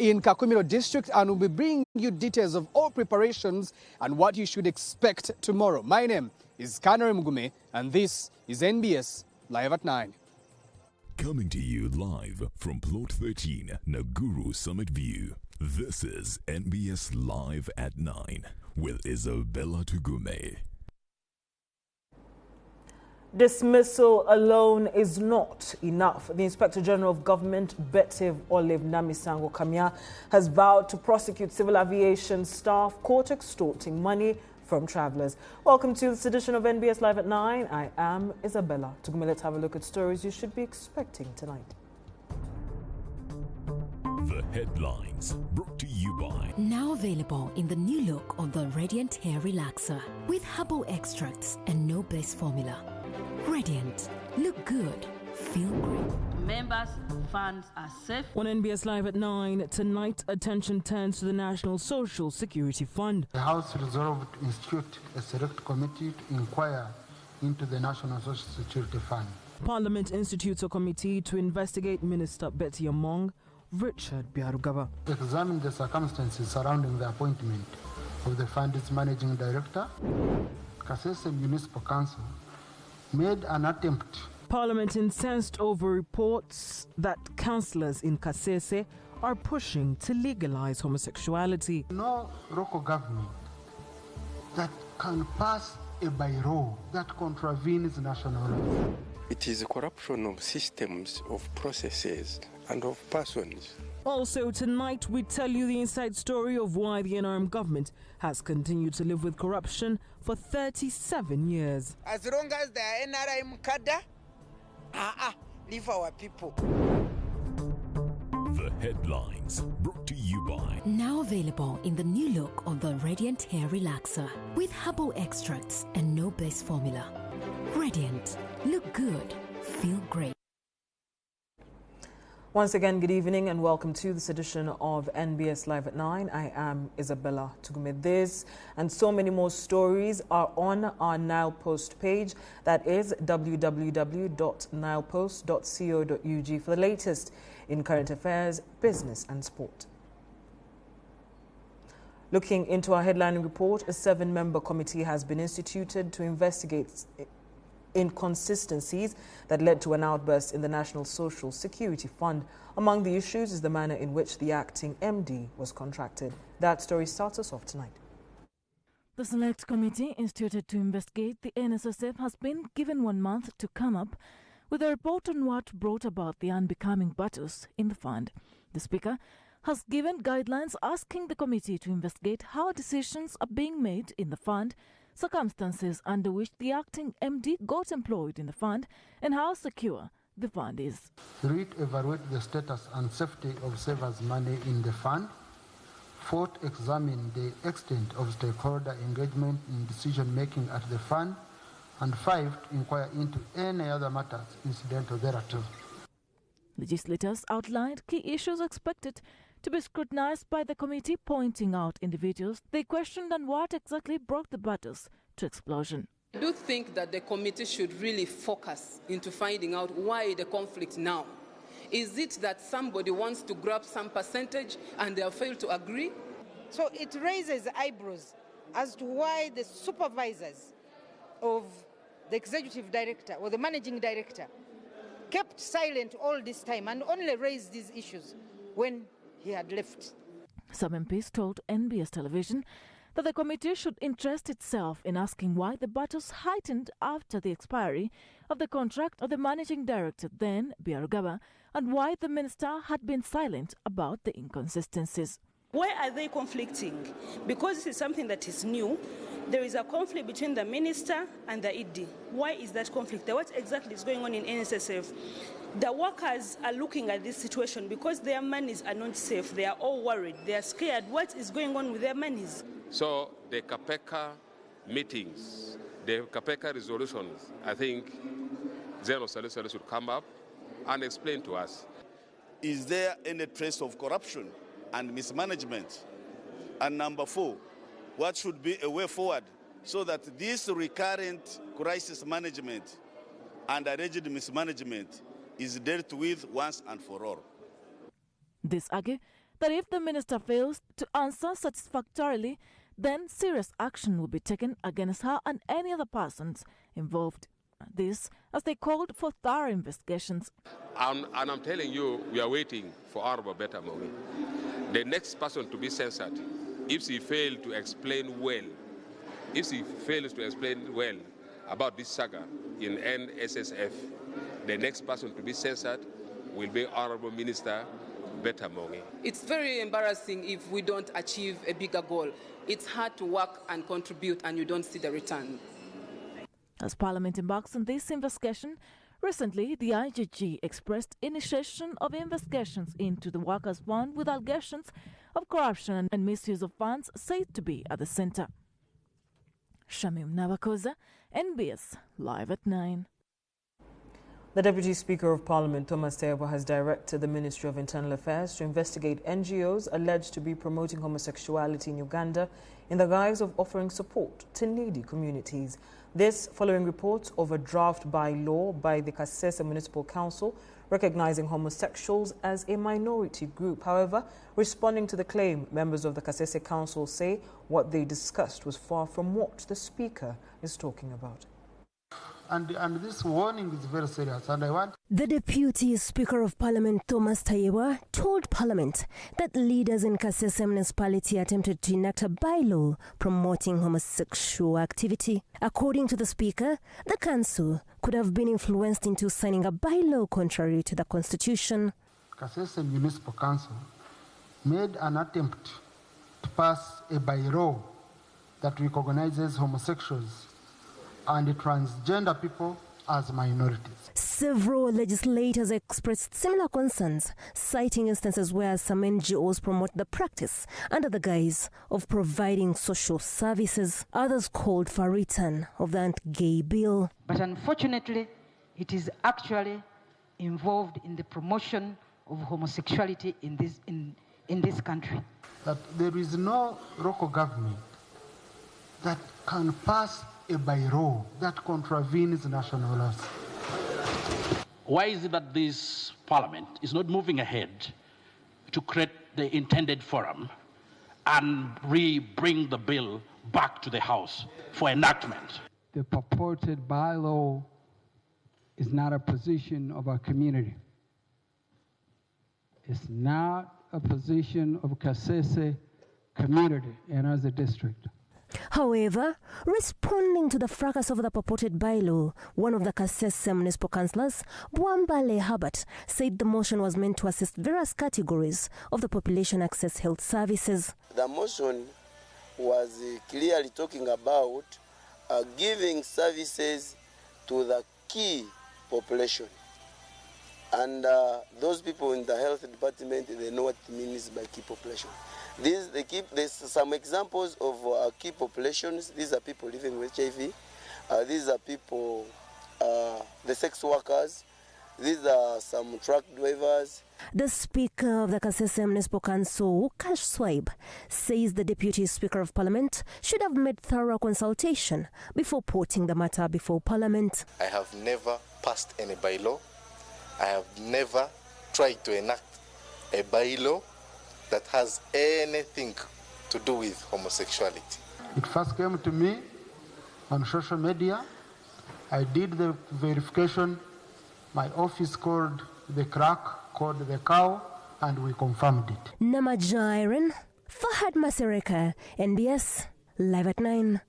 in Kakumiro district, and we'll be bringing you details of all preparations and what you should expect tomorrow. My name is Kanare Mugume, and this is NBS Live at 9. Coming to you live from Plot 13, Naguru Summit View. This is NBS Live at 9 with Isabella Tugume. Dismissal alone is not enough. The Inspector General of Government, Betty Olive Namisango Kamia, has vowed to prosecute civil aviation staff caught extorting money from travellers. Welcome to this edition of NBS Live at 9. I am Isabella Tugume. Let's have a look at stories you should be expecting tonight. The headlines brought to you by... Now available in the new look of the Radiant Hair Relaxer with herbal extracts and no base formula. Radiant. Look good. Feel great. Members' funds are safe. On NBS Live at 9, tonight attention turns to the National Social Security Fund. The House resolved to institute a select committee to inquire into the National Social Security Fund. Parliament institutes a committee to investigate Minister Betty Among, Richard Byarugaba. Examine the circumstances surrounding the appointment of the fund's managing director. Kasese Municipal Council made an attempt. Parliament incensed over reports that councillors in Kasese are pushing to legalize homosexuality. No local government that can pass a bylaw that contravenes national law. It is a corruption of systems, of processes, and of persons. Also tonight, we tell you the inside story of why the NRM government has continued to live with corruption for 37 years. As long as the NRM cadre, leave our people. The headlines brought to you by... Now available in the new look of the Radiant Hair Relaxer with herbal extracts and no base formula. Radiant. Look good. Feel great. Once again, good evening and welcome to this edition of NBS Live at 9. I am Isabella Tugume. This and so many more stories are on our Nile Post page. That is www.nilepost.co.ug for the latest in current affairs, business and sport. Looking into our headlining report, a 7-member committee has been instituted to investigate inconsistencies that led to an outburst in the National Social Security Fund. Among the issues is the manner in which the acting MD was contracted. That story starts us off tonight. The Select Committee instituted to investigate the NSSF has been given 1 month to come up with a report on what brought about the unbecoming battles in the fund. The Speaker has given guidelines asking the committee to investigate how decisions are being made in the fund, circumstances under which the acting MD got employed in the fund, and how secure the fund is. 3. Evaluate the status and safety of savers' money in the fund. 4. Examine the extent of stakeholder engagement in decision-making at the fund. And 5. Inquire into any other matters incidental thereto. Legislators outlined key issues expected to be scrutinized by the committee, pointing out individuals they questioned on what exactly brought the battles to explosion. I do think that the committee should really focus into finding out why the conflict now. Is it that somebody wants to grab some percentage and they have failed to agree? So it raises eyebrows as to why the supervisors of the executive director or the managing director kept silent all this time and only raised these issues when he had left. Some MPs told NBS Television that the committee should interest itself in asking why the battles heightened after the expiry of the contract of the managing director then, Byarugaba, and why the minister had been silent about the inconsistencies. Why are they conflicting? Because this is something that is new. There is a conflict between the minister and the ED. Why is that conflict? What exactly is going on in NSSF? The workers are looking at this situation because their monies are not safe. They are all worried. They are scared. What is going on with their monies? So the CAPECA meetings, the CAPECA resolutions, I think Zeno Salesale should come up and explain to us. Is there any trace of corruption and mismanagement? And number 4, what should be a way forward so that this recurrent crisis management and alleged mismanagement is dealt with once and for all? This argue that if the minister fails to answer satisfactorily, then serious action will be taken against her and any other persons involved. This, as they called for thorough investigations. And I'm telling you, we are waiting for Honorable Betta Mongi, the next person to be censored, if she fails to explain well, about this saga in NSSF, the next person to be censored will be Honorable Minister Betta Mongi. It's very embarrassing if we don't achieve a bigger goal. It's hard to work and contribute and you don't see the return. As Parliament embarks on this investigation, recently the IGG expressed initiation of investigations into the Workers' Fund with allegations of corruption and misuse of funds said to be at the centre. Shamim Nawakoza, NBS, Live at 9. The Deputy Speaker of Parliament, Thomas Tayebwa, has directed the Ministry of Internal Affairs to investigate NGOs alleged to be promoting homosexuality in Uganda in the guise of offering support to needy communities. This following reports of a draft bylaw by the Kasese Municipal Council recognizing homosexuals as a minority group. However, responding to the claim, members of the Kasese Council say what they discussed was far from what the Speaker is talking about. And this warning is very serious, and I want... The Deputy Speaker of Parliament, Thomas Tayebwa, told Parliament that leaders in Kasese municipality attempted to enact a bylaw promoting homosexual activity. According to the Speaker, the Council could have been influenced into signing a bylaw contrary to the Constitution. Kasese Municipal Council made an attempt to pass a bylaw that recognizes homosexuals and transgender people as minorities. Several legislators expressed similar concerns, citing instances where some NGOs promote the practice under the guise of providing social services. Others called for a return of the anti-gay bill. But unfortunately, it is actually involved in the promotion of homosexuality in this country. That there is no local government that can pass a bylaw that contravenes national laws. Why is it that this Parliament is not moving ahead to create the intended forum and bring the bill back to the House for enactment? The purported bylaw is not a position of our community. It's not a position of Kasese community and as a district. However, responding to the fracas of the purported bylaw, one of the Kasese municipal councillors, Bwambale Herbert, said the motion was meant to assist various categories of the population access health services. The motion was clearly talking about giving services to the key population. And those people in the health department, they know what it means by key population. There's some examples of key populations. These are people living with HIV. These are people, the sex workers. These are some truck drivers. The Speaker of the Kasese Municipal Council, Cash Swaib, says the Deputy Speaker of Parliament should have made thorough consultation before putting the matter before Parliament. I have never passed any bylaw. I have never tried to enact a bylaw that has anything to do with homosexuality. It first came to me on social media. I did the verification. My office called the crack, called the cow, and we confirmed it. Namajairan, Fahad Masereka, NBS, Live at 9.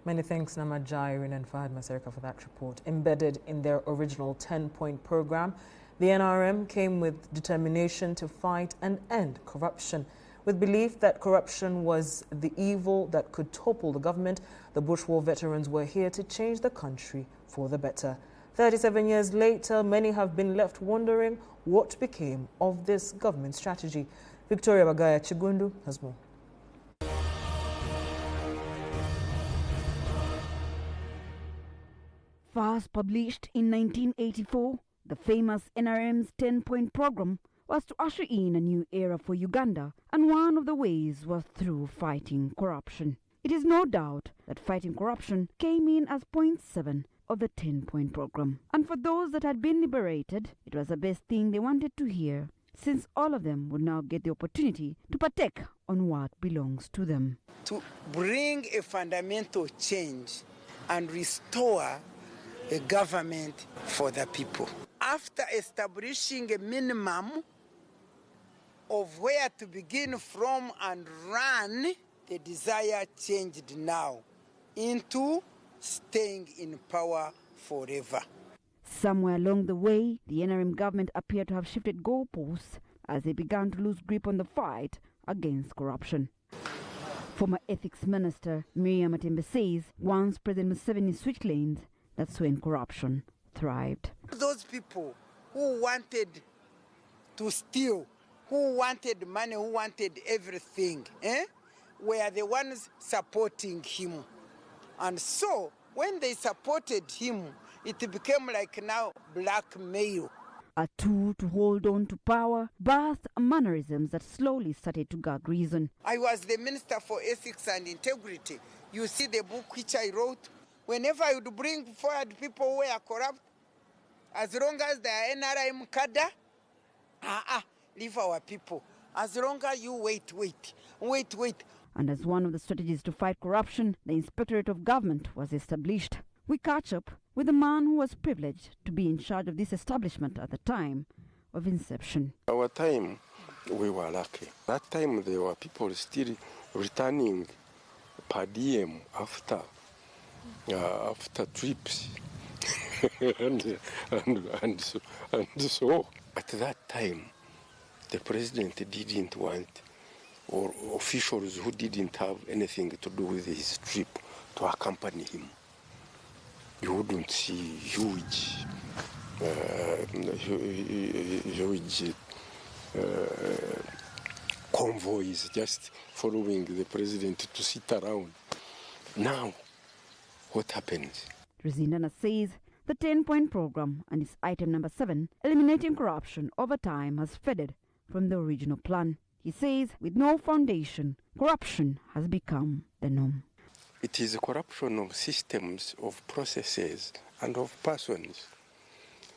Many thanks, Namajairan and Fahad Masereka, for that report. Embedded in their original 10-point program, the NRM came with determination to fight and end corruption. With belief that corruption was the evil that could topple the government, the Bush War veterans were here to change the country for the better. 37 years later, many have been left wondering what became of this government strategy. Victoria Bagaya Chigundu has more. First published in 1984, the famous NRM's 10-point program was to usher in a new era for Uganda, and one of the ways was through fighting corruption. It is no doubt that fighting corruption came in as point 7 of the 10-point program. And for those that had been liberated, it was the best thing they wanted to hear since all of them would now get the opportunity to partake on what belongs to them. To bring a fundamental change and restore a government for the people. After establishing a minimum of where to begin from and run, the desire changed now into staying in power forever. Somewhere along the way, the NRM government appeared to have shifted goalposts as they began to lose grip on the fight against corruption. Former Ethics Minister Miriam Matembe says once President Museveni switched lanes, that's when corruption thrived. Those people who wanted to steal, who wanted money, who wanted everything, were the ones supporting him. And so, when they supported him, it became like now blackmail. A tool to hold on to power, birthed mannerisms that slowly started to gag reason. I was the Minister for Ethics and Integrity. You see the book which I wrote. Whenever I would bring forward people who are corrupt, as long as they are NRM cadre, leave our people. As long as you wait. And as one of the strategies to fight corruption, the Inspectorate of Government was established. We catch up with the man who was privileged to be in charge of this establishment at the time of inception. Our time, we were lucky. That time there were people still returning per diem after trips. and so at that time, the president didn't want, or officials who didn't have anything to do with his trip, to accompany him. You wouldn't see huge convoys just following the president to sit around. Now, what happens? Rosindana says the 10-point program and its item number 7, eliminating corruption over time, has faded from the original plan. He says with no foundation, corruption has become the norm. It is a corruption of systems, of processes, and of persons.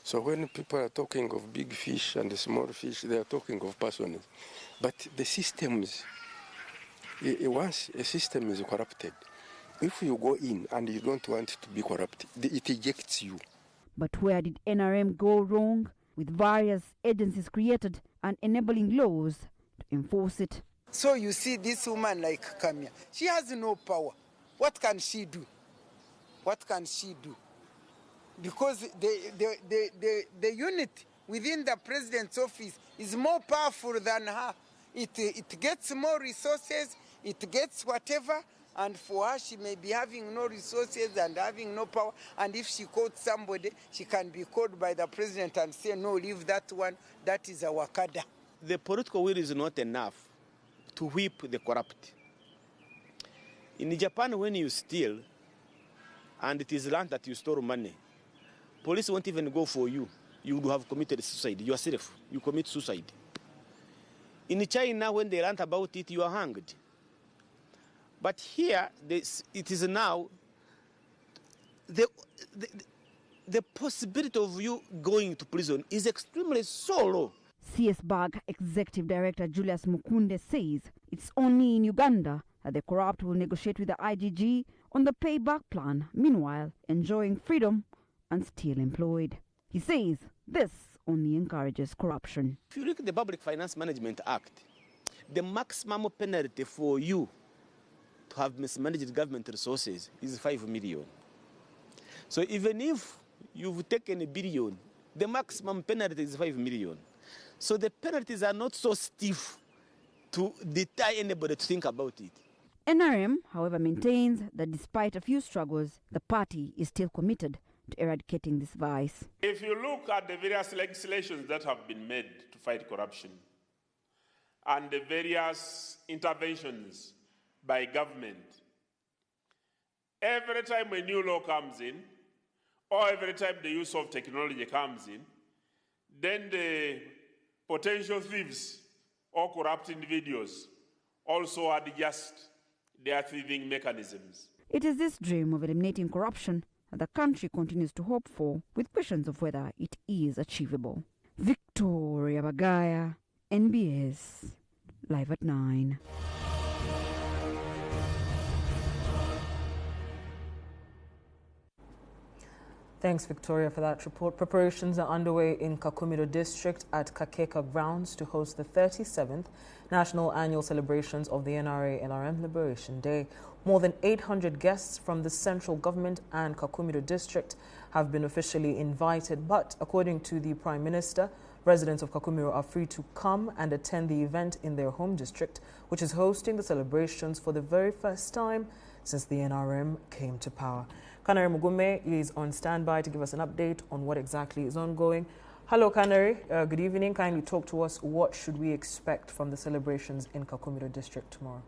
So when people are talking of big fish and small fish, they are talking of persons. But the systems, once a system is corrupted, if you go in and you don't want it to be corrupted, it ejects you. But where did NRM go wrong? With various agencies created and enabling laws to enforce it. So you see this woman like Kamya, she has no power. What can she do? What can she do? Because the unit within the president's office is more powerful than her. It gets more resources, it gets whatever, and for her she may be having no resources and having no power, and if she quotes somebody, she can be called by the president and say, no, leave that one, that is our cadre. The political will is not enough to whip the corrupt. In Japan, when you steal, and it is learned that you store money, police won't even go for you. You would have committed suicide yourself. You commit suicide. In China, when they learned about it, you are hanged. But here, it is now the possibility of you going to prison is extremely so low. CS BAG Executive Director Julius Mukunde says it's only in Uganda that the corrupt will negotiate with the IGG on the payback plan, meanwhile enjoying freedom and still employed. He says this only encourages corruption. If you look at the Public Finance Management Act, the maximum penalty for you to have mismanaged government resources is 5 million. So even if you've taken $1 billion, the maximum penalty is 5 million. So the penalties are not so stiff to deter anybody to think about it. NRM, however, maintains that despite a few struggles, the party is still committed to eradicating this vice. If you look at the various legislations that have been made to fight corruption and the various interventions by government, every time a new law comes in, or every time the use of technology comes in, then the potential thieves or corrupt individuals also adjust their thieving mechanisms. It is this dream of eliminating corruption that the country continues to hope for, with questions of whether it is achievable. Victoria Bagaya, NBS Live at 9. Thanks, Victoria, for that report. Preparations are underway in Kakumiro District at Kakeka Grounds to host the 37th National Annual Celebrations of the NRA-NRM Liberation Day. More than 800 guests from the central government and Kakumiro District have been officially invited, but according to the Prime Minister, residents of Kakumiro are free to come and attend the event in their home district, which is hosting the celebrations for the very first time since the NRM came to power. Canary Mugume is on standby to give us an update on what exactly is ongoing. Hello, Canary. Good evening. Kindly talk to us. What should we expect from the celebrations in Kakumiro District tomorrow?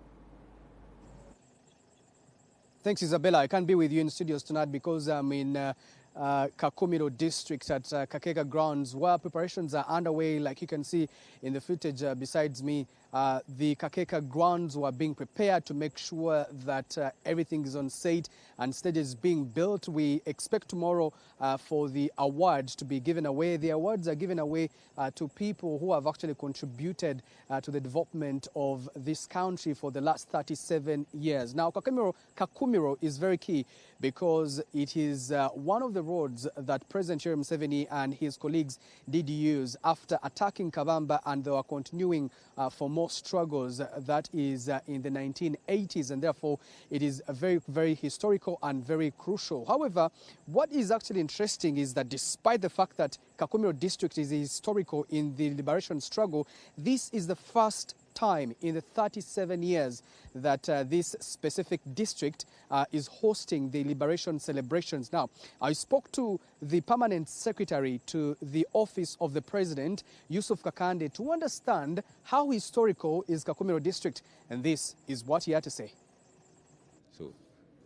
Thanks, Isabella. I can't be with you in studios tonight because I'm in Kakumiro District at Kakeka Grounds, where preparations are underway. Like you can see in the footage besides me, the Kakeka Grounds were being prepared to make sure that everything is on site and stages being built. We expect tomorrow for the awards to be given away. The awards are given away to people who have actually contributed to the development of this country for the last 37 years. Now, Kakumiro is very key because it is one of the roads that President Yoweri Museveni and his colleagues did use after attacking Kabamba, and they were continuing for more struggles. That is in the 1980s, and therefore it is a very, very historical and very crucial. However, what is actually interesting is that despite the fact that Kakumiro District is historical in the liberation struggle, this is the first time in the 37 years that this specific district is hosting the liberation celebrations. Now, I spoke to the permanent secretary to the office of the president, Yusuf Kakande, to understand how historical is Kakumiro District, and this is what he had to say.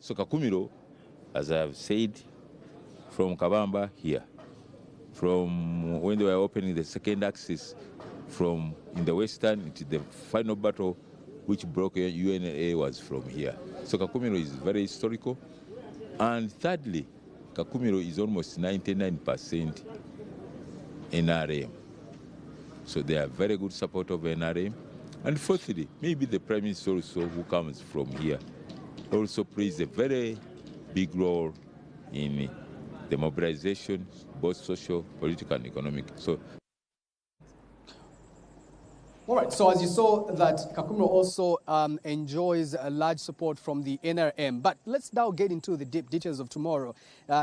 So Kakumiro, as I have said, from Kabamba here, from when they were opening the second axis, from in the western, the final battle which broke UNA was from here. So Kakumiro is very historical. And thirdly, Kakumiro is almost 99% NRM. So they are very good support of NRM. And fourthly, maybe the Prime Minister also, who comes from here, also plays a very big role in the mobilization, both social, political, and economic. So. All right, so as you saw that Kakumiro also enjoys a large support from the NRM. But let's now get into the deep details of tomorrow.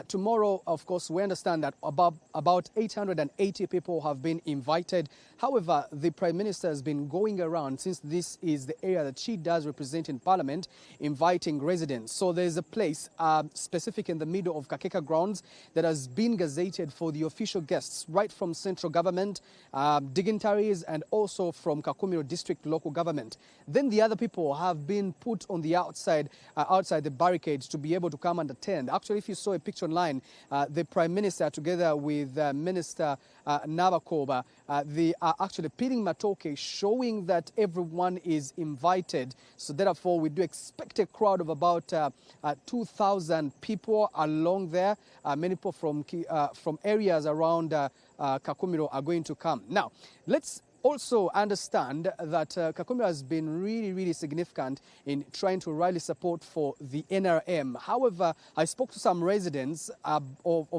Tomorrow, of course, we understand that about 880 people have been invited. However, the Prime Minister has been going around, since this is the area that she does represent in Parliament, inviting residents. So there's a place specific in the middle of Kakeka Grounds that has been gazetted for the official guests, right from central government, dignitaries, and also from Kakumiro District local government. Then the other people have been put on the outside the barricades to be able to come and attend. Actually, if you saw a picture online, the Prime Minister together with Minister Nabakoba, they are actually pinning matoke, showing that everyone is invited. So therefore, we do expect a crowd of about 2,000 people along there. Many people from areas around Kakumiro are going to come. Now, let's also understand that Kakumiro has been really, really significant in trying to rally support for the NRM. However, I spoke to some residents of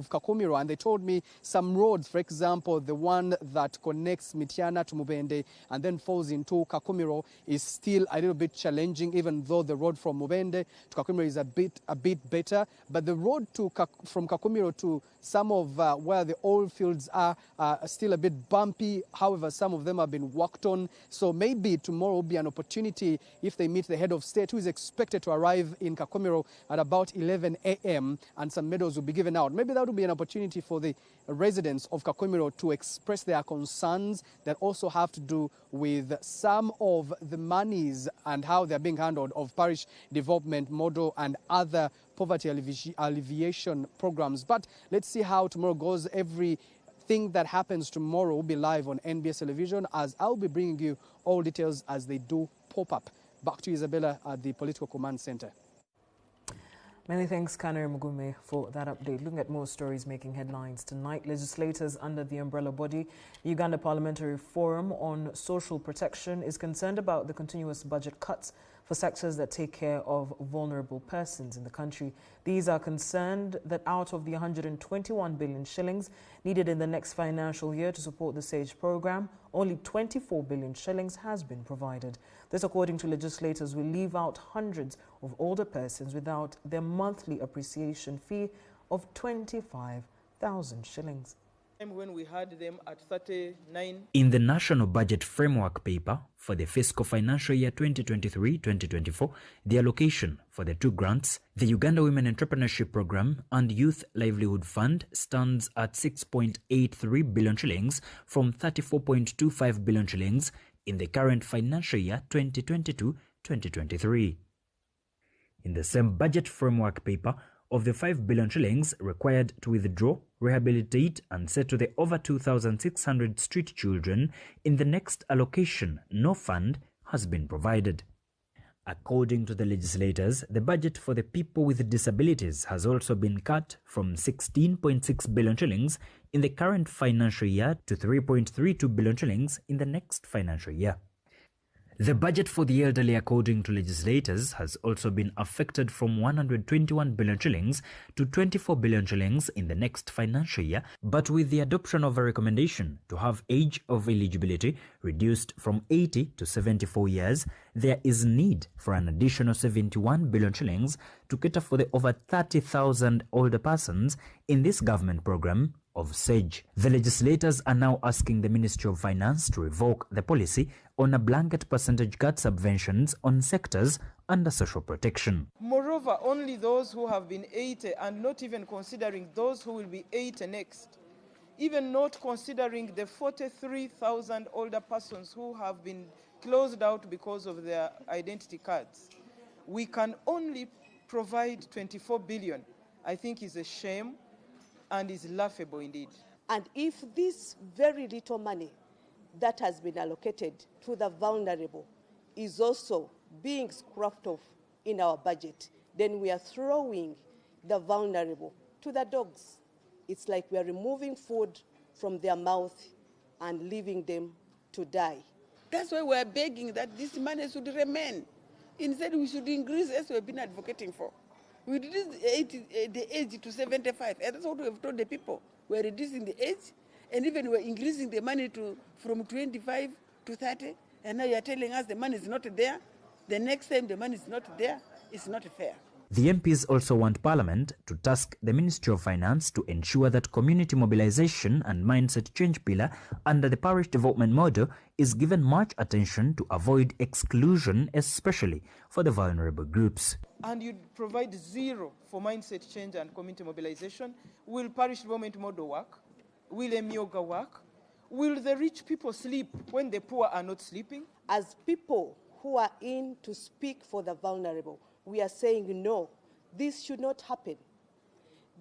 Kakumiro, and they told me some roads, for example, the one that connects Mityana to Mubende and then falls into Kakumiro, is still a little bit challenging, even though the road from Mubende to Kakumiro is a bit better. But the road from Kakumiro to some of where the oil fields are still a bit bumpy. However, some of them have been worked on. So maybe tomorrow will be an opportunity if they meet the head of state, who is expected to arrive in Kakumiro at about 11 a.m. and some medals will be given out. Maybe that will be an opportunity for the residents of Kakumiro to express their concerns that also have to do with some of the monies and how they're being handled of parish development model and other poverty alleviation programs. But let's see how tomorrow goes. Everything that happens tomorrow will be live on NBS television, as I'll be bringing you all details as they do pop up. Back to Isabella at the Political Command Center. Many thanks, Kanari Mugume, for that update. Looking at more stories making headlines tonight, legislators under the umbrella body, the Uganda Parliamentary Forum on Social Protection, is concerned about the continuous budget cuts for sectors that take care of vulnerable persons in the country. These are concerned that out of the 121 billion shillings needed in the next financial year to support the SAGE program, only 24 billion shillings has been provided. This, according to legislators, will leave out hundreds of older persons without their monthly appreciation fee of 25,000 shillings. When we had them at 39. In the National Budget Framework paper for the fiscal financial year 2023-2024, the allocation for the two grants, the Uganda Women Entrepreneurship Program and Youth Livelihood Fund, stands at 6.83 billion shillings from 34.25 billion shillings in the current financial year 2022-2023. In the same budget framework paper, of the 5 billion shillings required to withdraw, rehabilitate and settle the over 2,600 street children in the next allocation, no fund has been provided. According to the legislators, the budget for the people with disabilities has also been cut from 16.6 billion shillings in the current financial year to 3.32 billion shillings in the next financial year. The budget for the elderly, according to legislators, has also been affected from 121 billion shillings to 24 billion shillings in the next financial year, but with the adoption of a recommendation to have age of eligibility reduced from 80 to 74 years, there is need for an additional 71 billion shillings to cater for the over 30,000 older persons in this government program of SAGE. The legislators are now asking the Ministry of Finance to revoke the policy on a blanket percentage cut subventions on sectors under social protection. Moreover, only those who have been 80 and not even considering those who will be 80 next, even not considering the 43,000 older persons who have been closed out because of their identity cards. We can only provide 24 billion. I think is a shame and is laughable indeed. And if this very little money that has been allocated to the vulnerable is also being scrubbed off in our budget, then we are throwing the vulnerable to the dogs. It's like we are removing food from their mouth and leaving them to die. That's why we are begging that this money should remain. Instead, we should increase, as we've been advocating for. We reduce the age to 75, and that's what we have told the people. We're reducing the age, and even we're increasing the money from 25 to 30, and now you're telling us the money is not there. The next time the money is not there, it's not fair. The MPs also want Parliament to task the Ministry of Finance to ensure that community mobilization and mindset change pillar under the parish development model is given much attention to avoid exclusion, especially for the vulnerable groups. And you provide zero for mindset change and community mobilization. Will parish development model work? Will Emyoga work? Will the rich people sleep when the poor are not sleeping? As people who are in to speak for the vulnerable, we are saying no, this should not happen.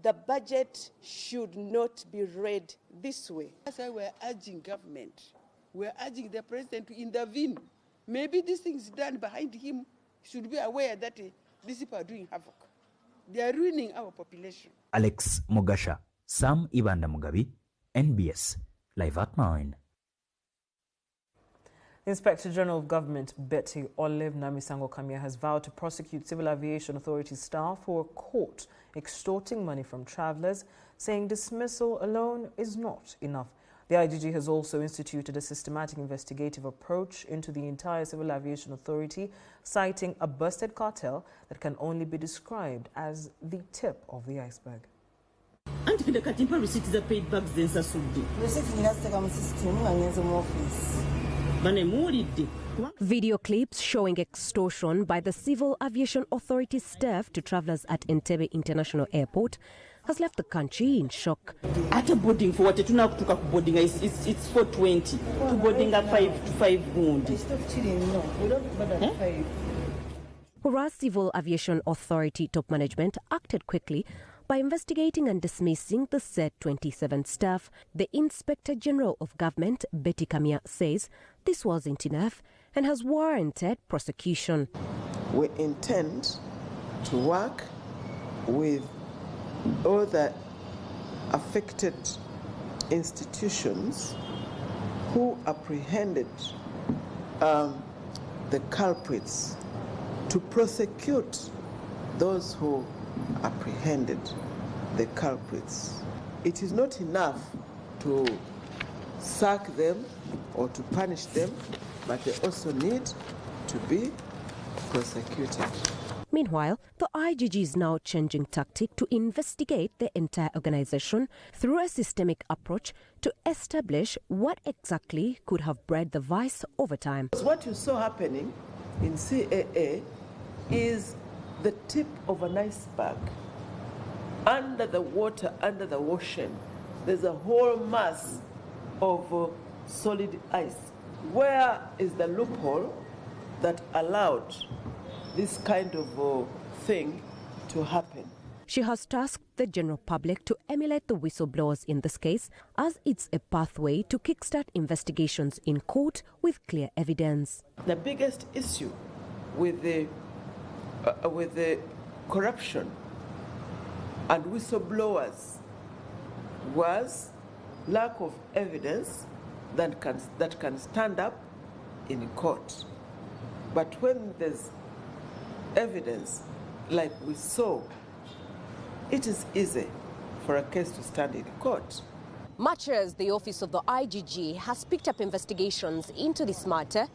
The budget should not be read this way. That's why we're urging government, we're urging the president to intervene. Maybe these things done behind him should be aware that these people are doing havoc. They are ruining our population. Alex Mugasha, Sam Ibanda Mugabi, NBS, Live at 9. The Inspector General of Government, Betty Olive Namisango Kamya, has vowed to prosecute Civil Aviation Authority staff who were caught extorting money from travellers, saying dismissal alone is not enough. The IGG has also instituted a systematic investigative approach into the entire Civil Aviation Authority, citing a busted cartel that can only be described as the tip of the iceberg. Video clips showing extortion by the Civil Aviation Authority staff to travellers at Entebbe International Airport has left the country in shock. At a boarding for what it's 420 to boarding at 5 to 5 wound. Whereas Civil Aviation Authority top management acted quickly by investigating and dismissing the said 27 staff, the Inspector General of Government, Betty Kamya, says this wasn't enough and has warranted prosecution. We intend to work with all the affected institutions who apprehended the culprits to prosecute those who apprehended the culprits. It is not enough to sack them or to punish them, but they also need to be prosecuted. Meanwhile, the IGG is now changing tactic to investigate the entire organization through a systemic approach to establish what exactly could have bred the vice over time. What you saw happening in CAA is the tip of an iceberg. Under the water, under the ocean, there's a whole mass of solid ice. Where is the loophole that allowed this kind of thing to happen? She has tasked the general public to emulate the whistleblowers in this case, as it's a pathway to kickstart investigations in court with clear evidence. The biggest issue with the corruption and whistleblowers was lack of evidence that can stand up in court. But when there's evidence like we saw, it is easy for a case to stand in court. Much as the office of the IGG has picked up investigations into this matter,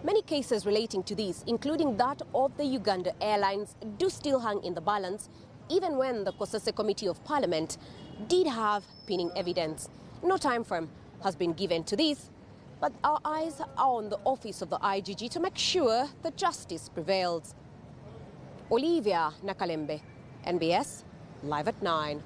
many cases relating to this, including that of the Uganda Airlines, do still hang in the balance, even when the COSASE Committee of Parliament did have pinning evidence. No time frame has been given to this, but our eyes are on the office of the IGG to make sure that justice prevails. Olivia Nakalembe, NBS, Live at 9.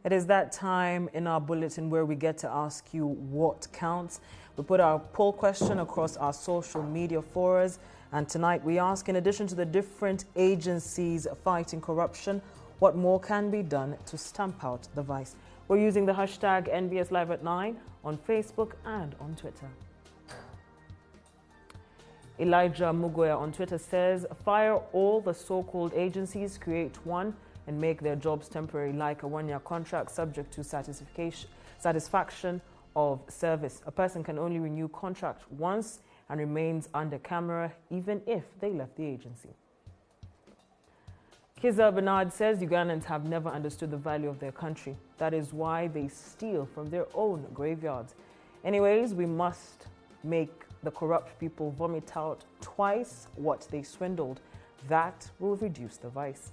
It is that time in our bulletin where we get to ask you what counts. We put our poll question across our social media forums, and tonight we ask, in addition to the different agencies fighting corruption, what more can be done to stamp out the vice? We're using the hashtag NBS Live at 9 on Facebook and on Twitter. Elijah Mugoya on Twitter says, fire all the so-called agencies, create one, and make their jobs temporary, like a one-year contract subject to satisfaction of service. A person can only renew contract once and remains under camera even if they left the agency. Kiza Bernard says Ugandans have never understood the value of their country. That is why they steal from their own graveyards. Anyways, we must make the corrupt people vomit out twice what they swindled. That will reduce the vice.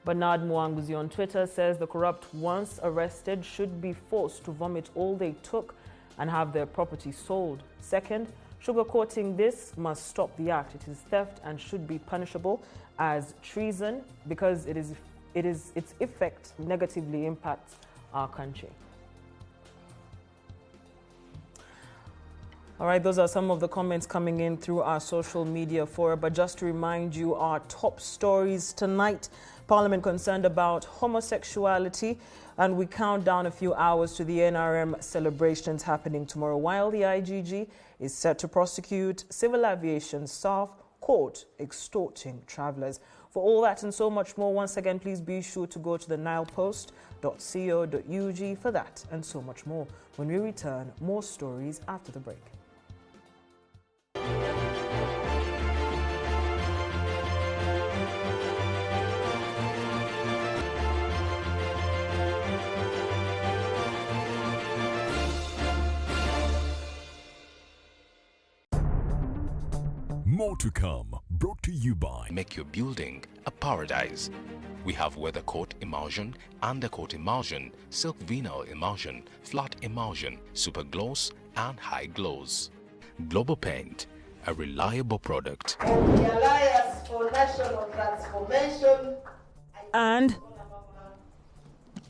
Bernard Mwanguzi on Twitter says the corrupt, once arrested, should be forced to vomit all they took and have their property sold. Second, sugarcoating this must stop the act. It is theft and should be punishable as treason because its effect negatively impacts our country. All right, those are some of the comments coming in through our social media forum. But just to remind you, our top stories tonight: Parliament concerned about homosexuality, and we count down a few hours to the NRM celebrations happening tomorrow, while the IGG is set to prosecute civil aviation staff caught extorting travellers. For all that and so much more, once again, please be sure to go to the nilepost.co.ug for that and so much more. When we return, more stories after the break. More to come, brought to you by Make your building a paradise. We have weather coat emulsion, undercoat emulsion, silk vinyl emulsion, flat emulsion, super gloss and high gloss. Global Paint, a reliable product. The Alliance for National Transformation. And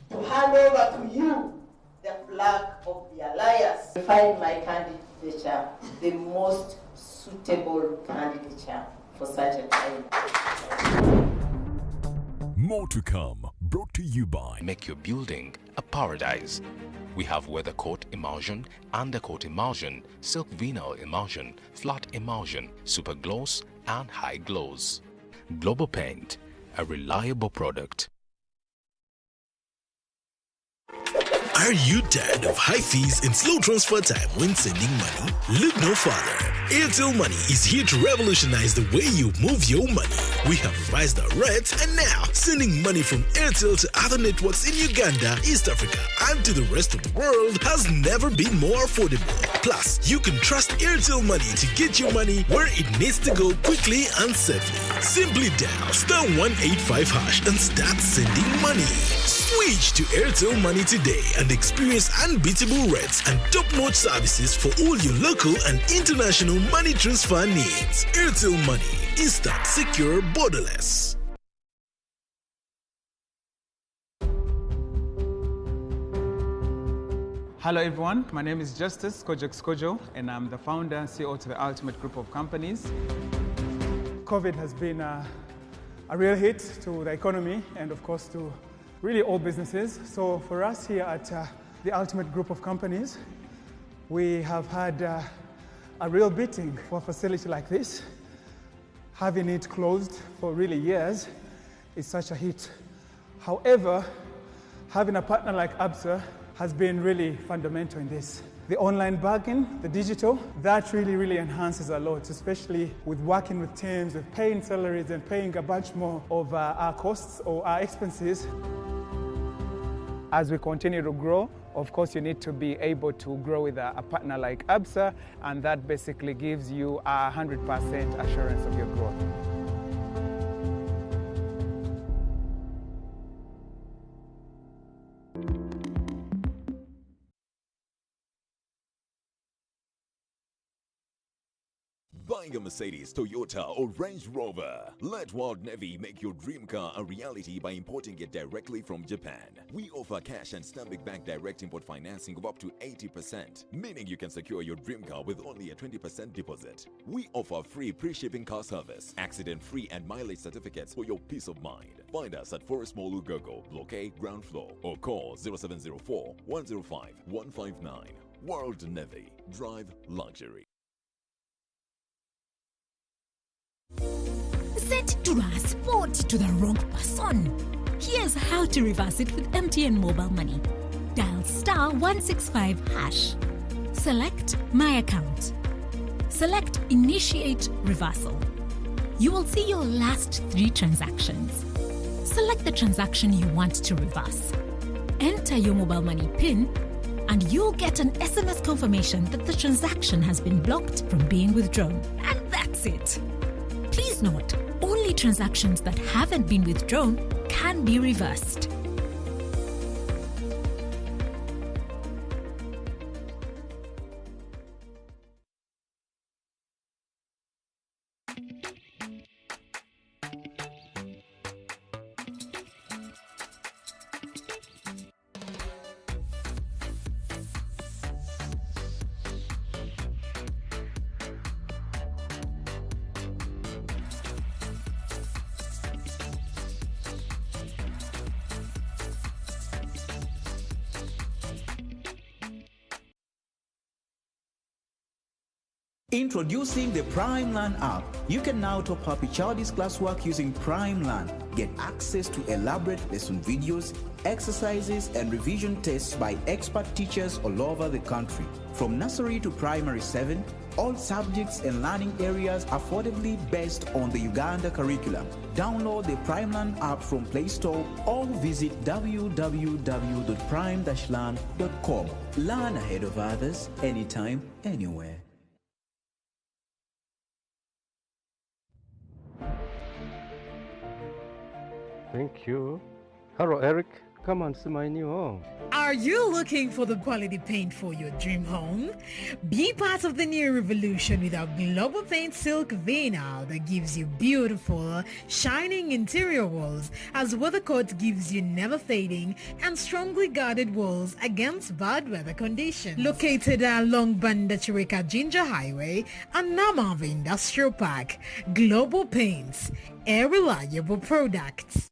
to hand over to you the flag of the Alliance. I find my candidature the most suitable candidature for such a time. More to come, brought to you by Make your building a paradise. We have weather coat emulsion, undercoat emulsion, silk vinyl emulsion, flat emulsion, super gloss and high gloss. Global Paint, a reliable product. Are you tired of high fees and slow transfer time when sending money? Look no further. Airtel Money is here to revolutionize the way you move your money. We have revised our rates, and now sending money from Airtel to other networks in Uganda, East Africa, and to the rest of the world has never been more affordable. Plus, you can trust Airtel Money to get your money where it needs to go quickly and safely. Simply dial *185# and start sending money. Switch to Airtel Money today and experience unbeatable rates and top-notch services for all your local and international money transfer needs. Airtel Money. Instant, secure, borderless. Hello everyone, my name is Justice Kojak Skojo and I'm the founder and CEO to the Ultimate Group of Companies. COVID has been a real hit to the economy and of course to really all businesses. So for us here at the Ultimate Group of Companies, we have had a real beating for a facility like this. Having it closed for really years is such a hit. However, having a partner like Absa has been really fundamental in this. The online banking, the digital, that really enhances a lot, especially with working with teams, with paying salaries and paying a bunch more of our costs or our expenses. As we continue to grow, of course, you need to be able to grow with a partner like Absa, and that basically gives you 100% assurance of your growth. Buying a Mercedes, Toyota, or Range Rover. Let World Navy make your dream car a reality by importing it directly from Japan. We offer cash and Stanbic Bank direct import financing of up to 80%, meaning you can secure your dream car with only a 20% deposit. We offer free pre-shipping car service, accident-free and mileage certificates for your peace of mind. Find us at Forest Mall Ugogo, Block A, ground floor, or call 0704 105 159. World Navy. Drive luxury. Set transport to the wrong person. Here's how to reverse it with MTN Mobile Money. Dial *165#. Select My Account. Select Initiate Reversal. You will see your last 3 transactions. Select the transaction you want to reverse. Enter your mobile money PIN and you'll get an SMS confirmation that the transaction has been blocked from being withdrawn. And that's it. Please note, only transactions that haven't been withdrawn can be reversed. Introducing the PrimeLearn app. You can now top up your child's classwork using PrimeLearn. Get access to elaborate lesson videos, exercises, and revision tests by expert teachers all over the country. From nursery to primary 7, all subjects and learning areas affordably based on the Uganda curriculum. Download the PrimeLearn app from Play Store or visit www.prime-learn.com. Learn ahead of others, anytime, anywhere. Thank you. Hello, Eric. Come and see my new home. Are you looking for the quality paint for your dream home? Be part of the new revolution with our Global Paint Silk Vinyl that gives you beautiful, shining interior walls, as WeatherCoat gives you never fading and strongly guarded walls against bad weather conditions. Located along Banda Chirika Ginger Highway and Namavi Industrial Park, Global Paints, a reliable product.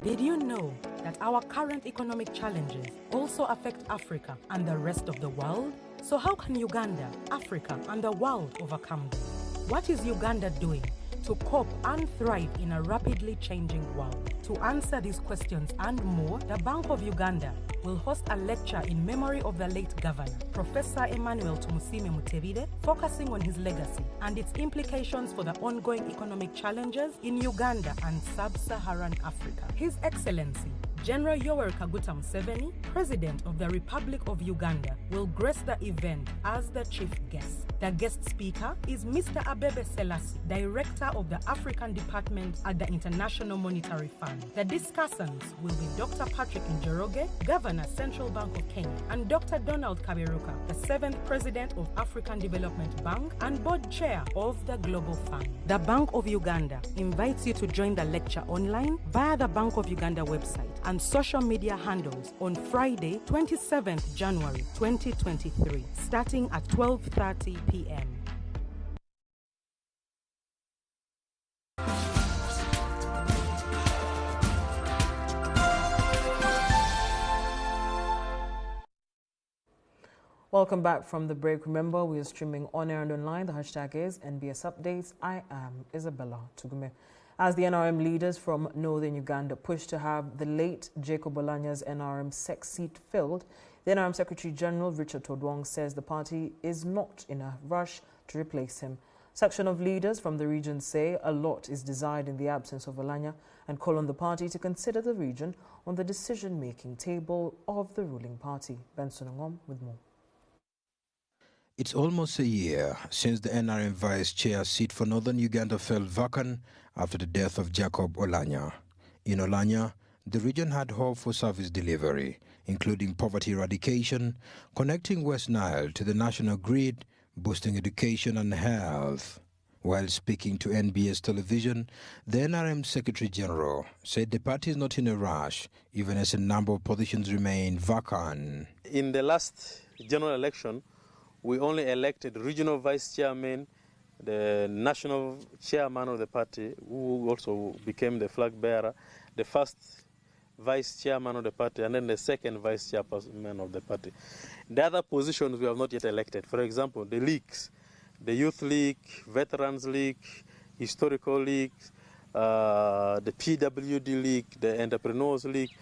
Did you know that our current economic challenges also affect Africa and the rest of the world? So how can Uganda, Africa, and the world overcome them? What is Uganda doing to cope and thrive in a rapidly changing world? To answer these questions and more, the Bank of Uganda will host a lecture in memory of the late governor, Professor Emmanuel Tumusime Mutebire, focusing on his legacy and its implications for the ongoing economic challenges in Uganda and sub-Saharan Africa. His Excellency, General Yoweri Kaguta Museveni, President of the Republic of Uganda, will grace the event as the chief guest. The guest speaker is Mr. Abebe Selassie, Director of the African Department at the International Monetary Fund. The discussants will be Dr. Patrick Njoroge, Governor, Central Bank of Kenya, and Dr. Donald Kaberuka, the 7th President of African Development Bank and Board Chair of the Global Fund. The Bank of Uganda invites you to join the lecture online via the Bank of Uganda website and social media handles on Friday, 27th January 2023, starting at 12:30 p.m. Welcome back from the break. Remember, we are streaming on air and online. The hashtag is NBS Updates. I am Isabella Tugume. As the NRM leaders from northern Uganda push to have the late Jacob Olanya's NRM SEC seat filled, the NRM Secretary General Richard Todwong says the party is not in a rush to replace him. Section of leaders from the region say a lot is desired in the absence of Olanya and call on the party to consider the region on the decision-making table of the ruling party. Benson Ngom with more. It's almost a year since the NRM Vice Chair seat for Northern Uganda fell vacant after the death of Jacob Olanya. In Olanya, the region had hope for service delivery, including poverty eradication, connecting West Nile to the national grid, boosting education and health. While speaking to NBS television, the NRM Secretary General said the party is not in a rush, even as a number of positions remain vacant. In the last general election, we only elected regional vice chairman, the national chairman of the party, who also became the flag bearer, the first vice chairman of the party, and then the second vice chairman of the party. The other positions we have not yet elected. For example, the leagues, the Youth League, Veterans League, Historical League, the PWD League, the Entrepreneurs League.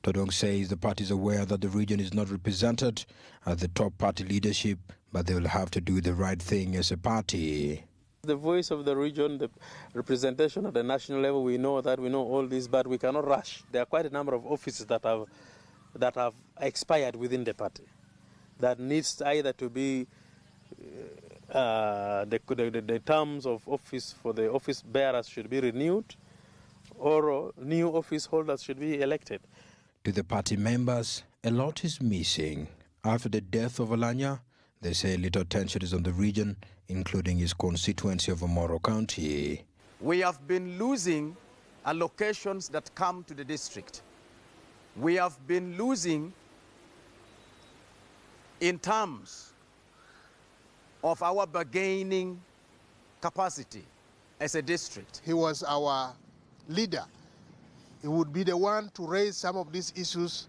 Todong says the party is aware that the region is not represented at the top party leadership, but they will have to do the right thing as a party. The voice of the region, the representation at the national level, we know all this, but we cannot rush. There are quite a number of offices that have expired within the party that needs either to be the terms of office for the office bearers should be renewed, or new office holders should be elected. To the party members, a lot is missing. After the death of Olanya, they say little attention is on the region, including his constituency of Omoro County. We have been losing allocations that come to the district. We have been losing in terms of our bargaining capacity as a district. He was our leader. He would be the one to raise some of these issues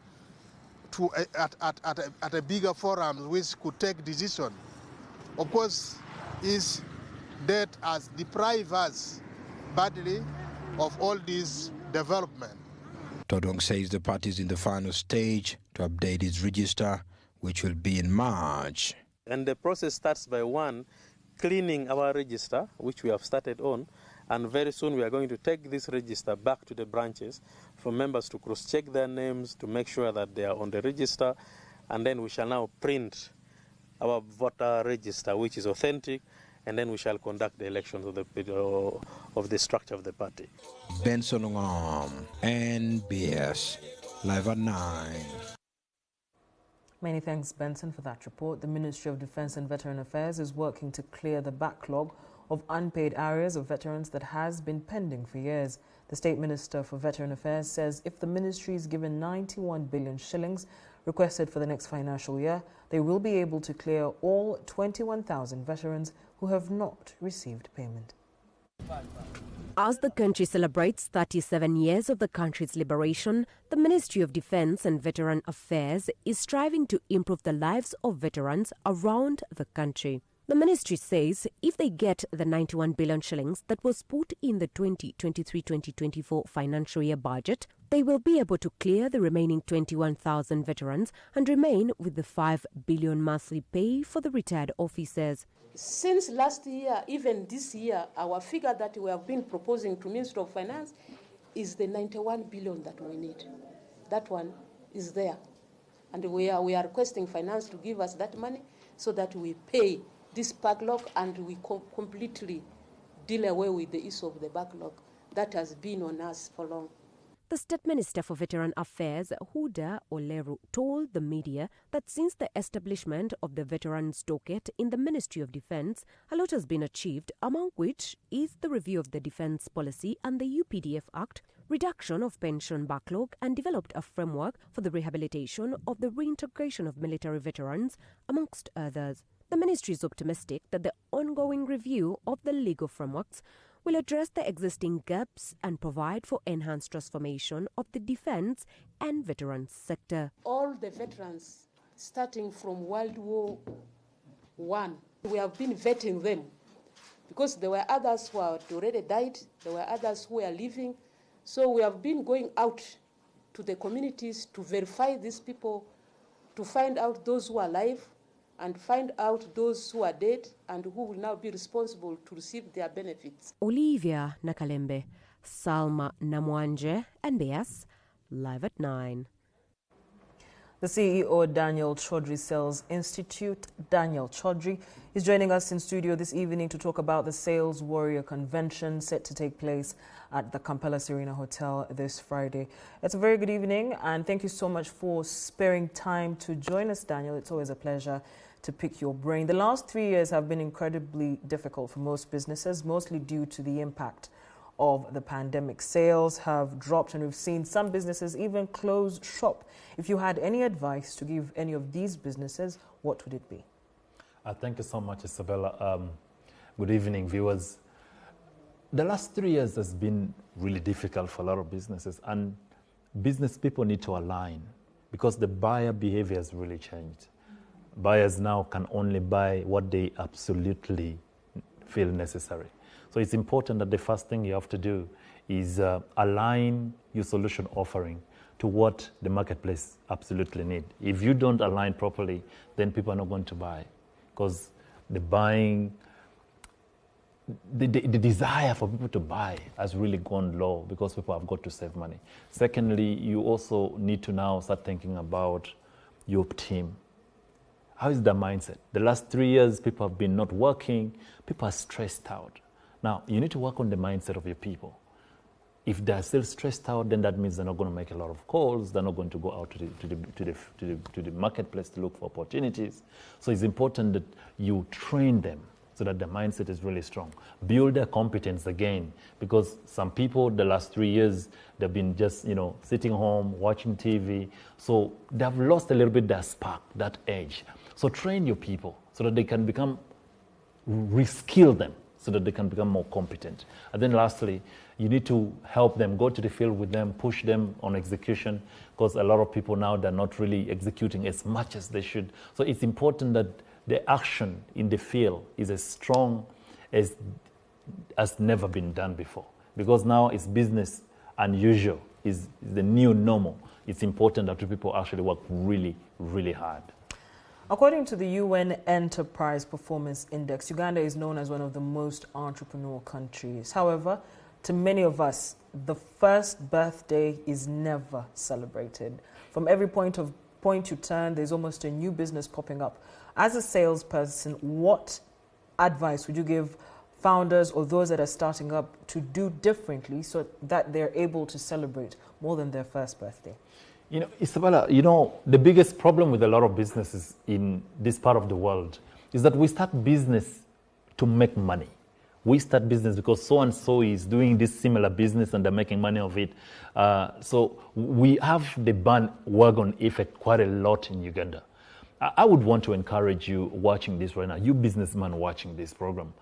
at a bigger forum which could take decision. Of course, his death has deprived us badly of all this development. Todong says the party is in the final stage to update its register, which will be in March. And the process starts by cleaning our register, which we have started on, and very soon we are going to take this register back to the branches for members to cross-check their names to make sure that they are on the register, and then we shall now print our voter register, which is authentic, and then we shall conduct the elections of the structure of the party. Benson Ngom, NBS, live at 9. Many thanks, Benson, for that report. The Ministry of Defense and Veteran Affairs is working to clear the backlog of unpaid arrears of veterans that has been pending for years. The State Minister for Veteran Affairs says if the ministry is given 91 billion shillings requested for the next financial year, they will be able to clear all 21,000 veterans who have not received payment. As the country celebrates 37 years of the country's liberation, the Ministry of Defence and Veteran Affairs is striving to improve the lives of veterans around the country. The ministry says if they get the 91 billion shillings that was put in the 2023-2024 financial year budget, they will be able to clear the remaining 21,000 veterans and remain with the 5 billion monthly pay for the retired officers. Since last year, even this year, our figure that we have been proposing to Ministry of Finance is the 91 billion that we need. That one is there. And we are requesting finance to give us that money so that we pay this backlog and we completely deal away with the issue of the backlog that has been on us for long. The State Minister for Veteran Affairs, Huda Oleru, told the media that since the establishment of the Veterans Docket in the Ministry of Defence, a lot has been achieved, among which is the review of the Defence Policy and the UPDF Act, reduction of pension backlog, and developed a framework for the rehabilitation of the reintegration of military veterans, amongst others. The ministry is optimistic that the ongoing review of the legal frameworks will address the existing gaps and provide for enhanced transformation of the defence and veterans sector. All the veterans, starting from World War I, we have been vetting them because there were others who had already died, there were others who were living. So we have been going out to the communities to verify these people, to find out those who are alive, and find out those who are dead and who will now be responsible to receive their benefits. Olivia Nakalembe, Salma Namwanje, NBS, Live at 9. The CEO, Daniel Chaudhry Sales Institute, Daniel Chaudhry, is joining us in studio this evening to talk about the Sales Warrior Convention set to take place at the Kampala Serena Hotel this Friday. It's a very good evening, and thank you so much for sparing time to join us, Daniel. It's always a pleasure to pick your brain. The last 3 years have been incredibly difficult for most businesses, mostly due to the impact of the pandemic. Sales have dropped, and we've seen some businesses even close shop. If you had any advice to give any of these businesses, what would it be? Thank you so much, Isabella. Good evening, viewers. The last 3 years has been really difficult for a lot of businesses, and business people need to align because the buyer behavior has really changed. Buyers now can only buy what they absolutely feel necessary. So it's important that the first thing you have to do is align your solution offering to what the marketplace absolutely need. If you don't align properly, then people are not going to buy because the buying, the desire for people to buy has really gone low because people have got to save money. Secondly, you also need to now start thinking about your team. How is the mindset? The last 3 years, people have been not working. People are stressed out. Now, you need to work on the mindset of your people. If they're still stressed out, then that means they're not going to make a lot of calls. They're not going to go out to the marketplace to look for opportunities. So it's important that you train them so that the mindset is really strong. Build their competence again, because some people, the last 3 years, they've been just, sitting home, watching TV. So they've lost a little bit that spark, that edge. So train your people so that they can reskill them so that they can become more competent. And then lastly, you need to help them, go to the field with them, push them on execution, because a lot of people now, they're not really executing as much as they should. So it's important that the action in the field is as strong as has never been done before, because now it's business unusual, is the new normal. It's important that people actually work really, really hard. According to the UN Enterprise Performance Index, Uganda is known as one of the most entrepreneurial countries. However, to many of us, the first birthday is never celebrated. From every point you turn, there's almost a new business popping up. As a salesperson, what advice would you give founders or those that are starting up to do differently so that they're able to celebrate more than their first birthday? Isabella, the biggest problem with a lot of businesses in this part of the world is that we start business to make money. We start business because so-and-so is doing this similar business and they're making money of it. So we have the bandwagon effect quite a lot in Uganda. I would want to encourage you watching this right now, you businessman watching this program.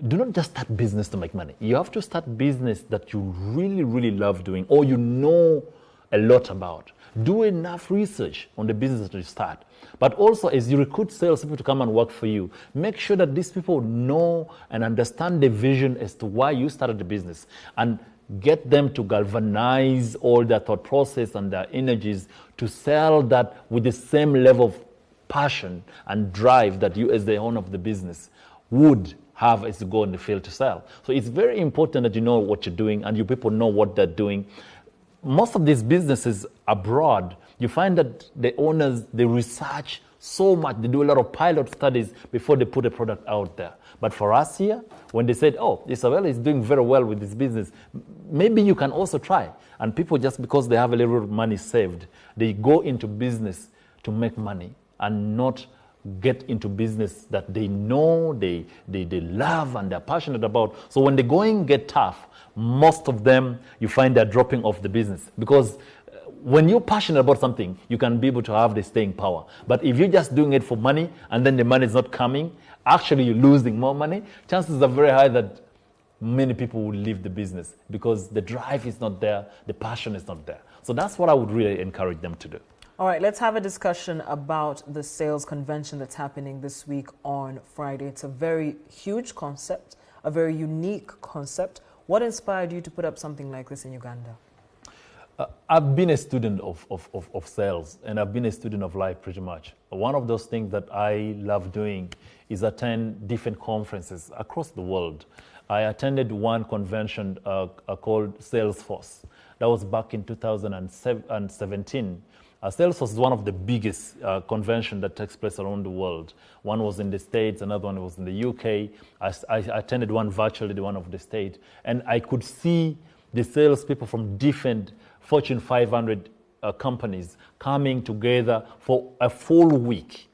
do not just start business to make money. You have to start business that you really, really love doing or you know a lot about. Do enough research on the business that you start. But also, as you recruit salespeople to come and work for you, make sure that these people know and understand the vision as to why you started the business, and get them to galvanize all their thought process and their energies to sell that with the same level of passion and drive that you, as the owner of the business, would have as you go in the field to sell. So it's very important that you know what you're doing and you people know what they're doing. Most of these businesses abroad, you find that the owners, they research so much, they do a lot of pilot studies before they put a product out there. But for us here, when they said, oh, Isabella is doing very well with this business, maybe you can also try. And people, just because they have a little money saved, they go into business to make money and not get into business that they know, they love and they're passionate about. So when the going get tough, most of them, you find they're dropping off the business. Because when you're passionate about something, you can be able to have the staying power. But if you're just doing it for money and then the money is not coming, actually you're losing more money, chances are very high that many people will leave the business because the drive is not there, the passion is not there. So that's what I would really encourage them to do. All right, let's have a discussion about the sales convention that's happening this week on Friday. It's a very huge concept, a very unique concept. What inspired you to put up something like this in Uganda? I've been a student of sales, and I've been a student of life pretty much. One of those things that I love doing is attend different conferences across the world. I attended one convention called Salesforce. That was back in 2017. Salesforce is one of the biggest conventions that takes place around the world. One was in the States, another one was in the UK. I attended one virtually, the one of the States. And I could see the salespeople from different Fortune 500 companies coming together for a full week,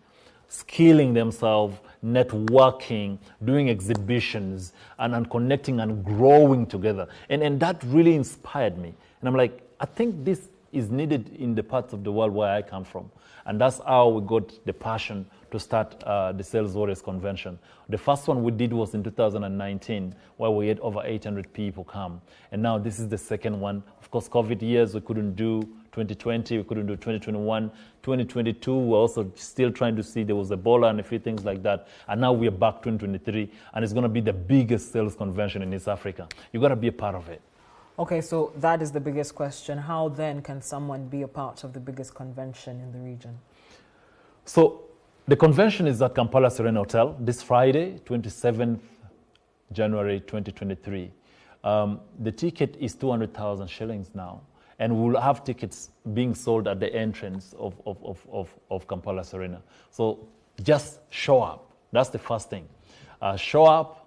skilling themselves, networking, doing exhibitions, and connecting and growing together. And that really inspired me. And I'm like, I think this is needed in the parts of the world where I come from. And that's how we got the passion to start the Sales Warriors Convention. The first one we did was in 2019, where we had over 800 people come. And now this is the second one. Of course, COVID years, we couldn't do 2020, we couldn't do 2021. 2022, we're also still trying to see, there was Ebola and a few things like that. And now we're back 2023, and it's going to be the biggest sales convention in East Africa. You've got to be a part of it. Okay, so that is the biggest question. How then can someone be a part of the biggest convention in the region? So the convention is at Kampala Serena Hotel this Friday, 27th January 2023. The ticket is 200,000 shillings now, and we'll have tickets being sold at the entrance of Kampala Serena. So just show up. That's the first thing. Show up.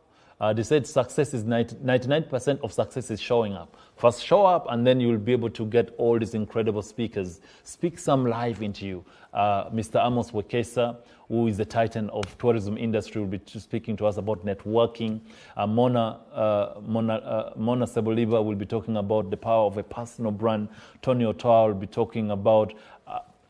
They said success is 99% of success is showing up. First show up, and then you'll be able to get all these incredible speakers. Speak some life into you. Mr. Amos Wekesa, who is the titan of tourism industry, will be speaking to us about networking. Mona Seboliba will be talking about the power of a personal brand. Tony Otoa will be talking about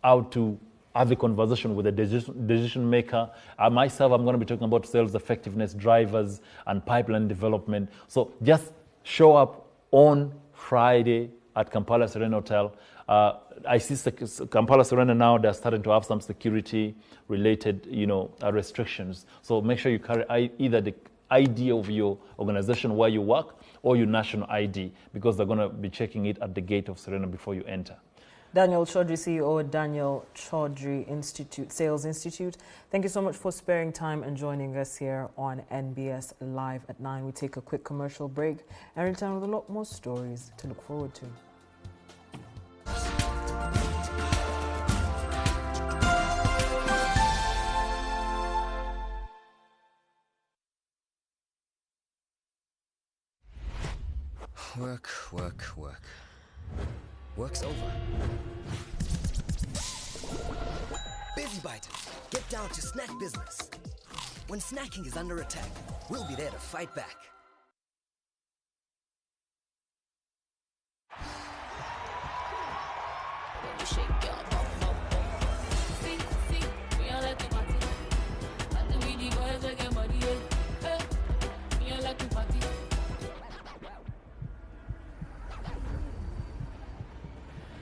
how to have a conversation with a decision maker. Myself, I'm going to be talking about sales effectiveness, drivers, and pipeline development. So just show up on Friday at Kampala Serena Hotel. I see Kampala Serena now, they're starting to have some security-related, restrictions. So make sure you carry either the ID of your organization where you work or your national ID, because they're going to be checking it at the gate of Serena before you enter. Daniel Chaudhry, CEO of Daniel Chaudhry Institute, Sales Institute. Thank you so much for sparing time and joining us here on NBS Live at 9. We take a quick commercial break and return with a lot more stories to look forward to. Work, work, work. Work's over. Busy Biters, get down to snack business. When snacking is under attack, we'll be there to fight back. Shake